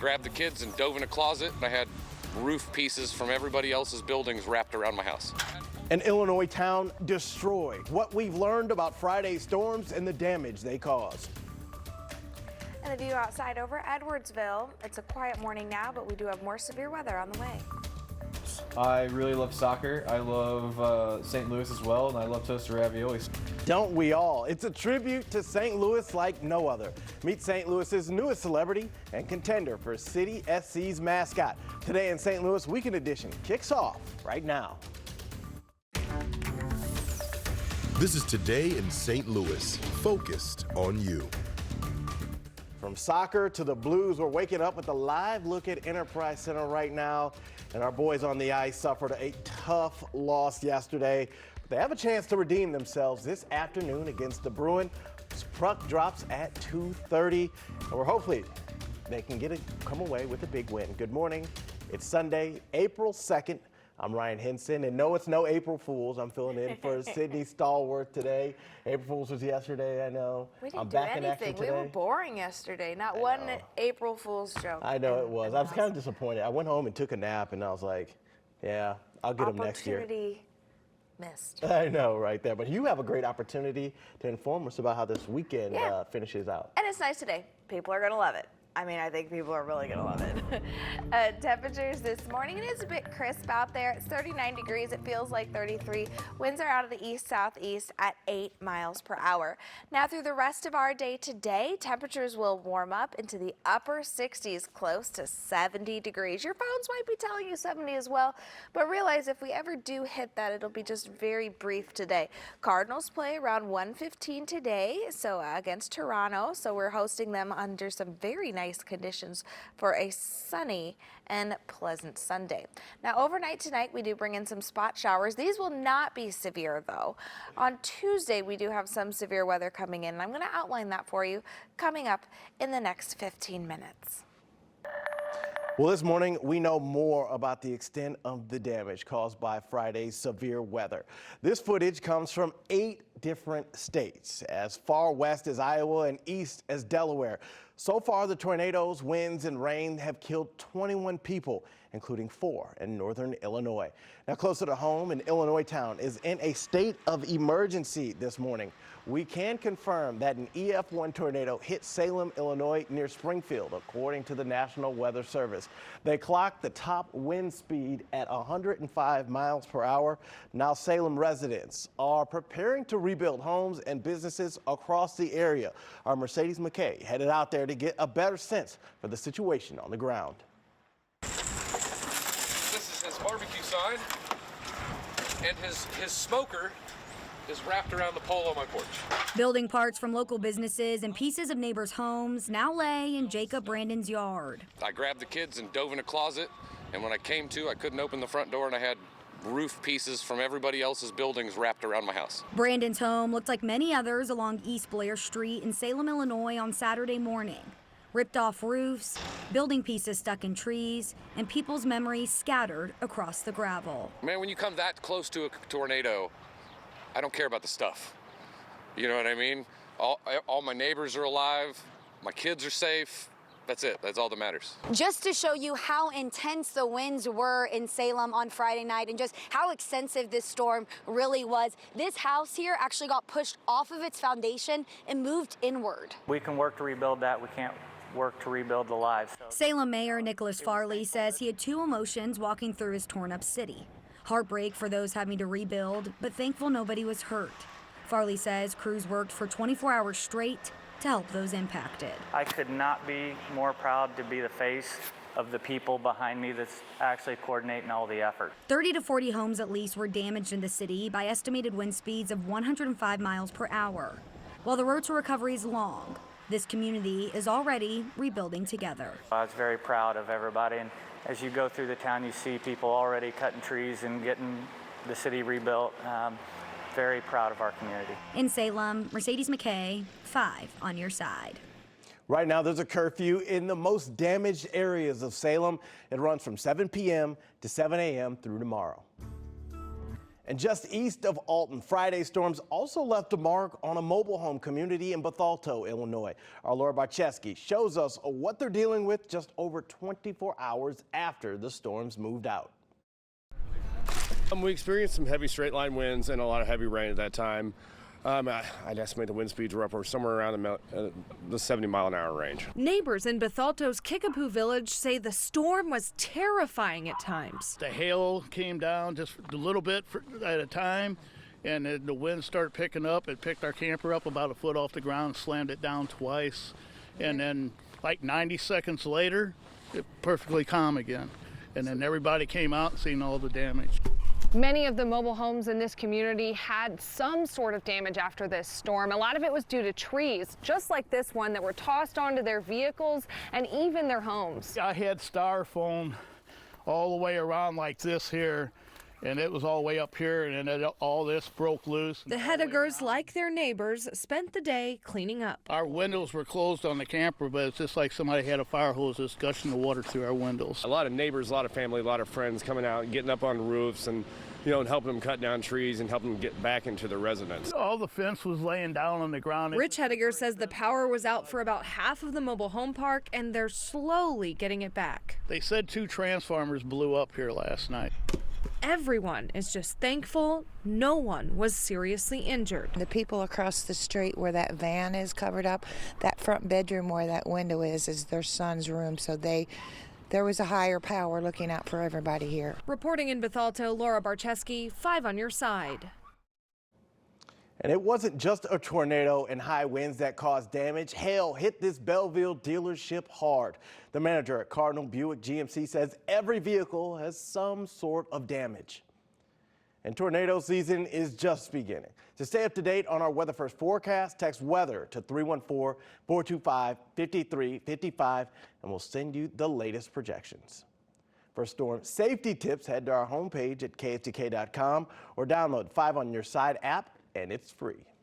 grabbed the kids and dove in a closet, and I had roof pieces from everybody else's buildings wrapped around my house. An Illinois town destroyed. What we've learned about Friday's storms and the damage they caused. And the view outside over Edwardsville. It's a quiet morning now, but we do have more severe weather on the way. I really love soccer. I love St. Louis as well, and I love toasted raviolis. Don't we all? It's a tribute to St. Louis like no other. Meet St. Louis's newest celebrity and contender for City SC's mascot. Today in St. Louis, Weekend Edition kicks off right now. This is Today in St. Louis, focused on you. From soccer to the Blues, we're waking up with a live look at Enterprise Center right now. And our boys on the ice suffered a tough loss yesterday. They have a chance to redeem themselves this afternoon against the Bruins. Puck drops at 2:30, and we're hopefully they can come away with a big win. Good morning. It's Sunday, April 2nd. I'm Ryan Henson, and no, it's no April Fools. I'm filling in for Sydney Stallworth today. April Fools was yesterday, I know. We didn't I'm do back in action anything. today. We were boring yesterday. Not one April Fool's joke. I know it was. I was kind of disappointed. I went home and took a nap, and I was like, yeah, I'll get them next year. Opportunity missed. I know, right there. But you have a great opportunity to inform us about how this weekend finishes out. And it's nice today. People are going to love it. I mean, I think people are really going to love it. Temperatures this morning, it is a bit crisp out there. It's 39 degrees. It feels like 33. Winds are out of the east-southeast at 8 miles per hour. Now through the rest of our day today, temperatures will warm up into the upper 60s, close to 70 degrees. Your phones might be telling you 70 as well, but realize if we ever do hit that, it'll be just very brief today. Cardinals play around 1:15 today, so against Toronto. So we're hosting them under some very nice conditions for a sunny and pleasant Sunday. Now overnight tonight we do bring in some spot showers. These will not be severe though. On Tuesday we do have some severe weather coming in, and I'm going to outline that for you coming up in the next 15 minutes. Well, this morning, we know more about the extent of the damage caused by Friday's severe weather. This footage comes from 8 different states, as far west as Iowa and east as Delaware. So far, the tornadoes, winds, and rain have killed 21 people, including 4 in northern Illinois. Now, closer to home, an Illinois town is in a state of emergency this morning. We can confirm that an EF1 tornado hit Salem, Illinois, near Springfield, according to the National Weather Service. They clocked the top wind speed at 105 miles per hour. Now, Salem residents are preparing to rebuild homes and businesses across the area. Our Mercedes McKay headed out there to get a better sense for the situation on the ground. This is his barbecue sign, and his smoker is wrapped around the pole on my porch. Building parts from local businesses and pieces of neighbors' homes now lay in Jacob Brandon's yard. I grabbed the kids and dove in a closet, and when I came to, I couldn't open the front door, and I had roof pieces from everybody else's buildings wrapped around my house. Brandon's home looked like many others along East Blair Street in Salem, Illinois on Saturday morning. Ripped off roofs, building pieces stuck in trees, and people's memories scattered across the gravel. Man, when you come that close to a tornado, I don't care about the stuff. You know what I mean? All my neighbors are alive, my kids are safe. That's it. That's all that matters. Just to show you how intense the winds were in Salem on Friday night and just how extensive this storm really was, this house here actually got pushed off of its foundation and moved inward. We can work to rebuild that. We can't work to rebuild the lives. Salem Mayor Nicholas Farley says he had 2 emotions walking through his torn-up city. Heartbreak for those having to rebuild, but thankful nobody was hurt. Farley says crews worked for 24 hours straight to help those impacted. I could not be more proud to be the face of the people behind me that's actually coordinating all the effort. 30 to 40 homes at least were damaged in the city by estimated wind speeds of 105 miles per hour. While the road to recovery is long, this community is already rebuilding together. I was very proud of everybody, and as you go through the town, you see people already cutting trees and getting the city rebuilt. Very proud of our community. In Salem, Mercedes McKay, 5 on your side. Right now, there's a curfew in the most damaged areas of Salem. It runs from 7 p.m. to 7 a.m. through tomorrow. And just east of Alton, Friday storms also left a mark on a mobile home community in Bethalto, Illinois. Our Laura Barcheski shows us what they're dealing with just over 24 hours after the storms moved out. We experienced some heavy straight line winds and a lot of heavy rain at that time. I'd estimate the wind speeds were up or somewhere around the 70-mile-an-hour range. Neighbors in Bethalto's Kickapoo Village say the storm was terrifying at times. The hail came down just a little bit at a time, and then the wind started picking up. It picked our camper up about a foot off the ground, slammed it down twice, and then like 90 seconds later, it perfectly calm again. And then everybody came out and seen all the damage. Many of the mobile homes in this community had some sort of damage after this storm. A lot of it was due to trees, just like this one, that were tossed onto their vehicles and even their homes. I had styrofoam all the way around like this here, and it was all the way up here, and then all this broke loose. The Hedigers, like their neighbors, spent the day cleaning up. Our windows were closed on the camper, but it's just like somebody had a fire hose just gushing the water through our windows. A lot of neighbors, a lot of family, a lot of friends coming out and getting up on roofs and and helping them cut down trees and helping them get back into the residence. All the fence was laying down on the ground. Rich Hediger says the power was out for about half of the mobile home park, and they're slowly getting it back. They said 2 transformers blew up here last night. Everyone is just thankful no one was seriously injured. The people across the street where that van is covered up, that front bedroom where that window is their son's room, so there was a higher power looking out for everybody here. Reporting in Bethalto, Laura Barcheski, 5 on your side. And it wasn't just a tornado and high winds that caused damage. Hail hit this Belleville dealership hard. The manager at Cardinal Buick GMC says every vehicle has some sort of damage. And tornado season is just beginning. To stay up to date on our Weather First forecast, text weather to 314-425-5355 and we'll send you the latest projections. For storm safety tips, head to our homepage at kstk.com or download 5 on Your Side app, and it's free.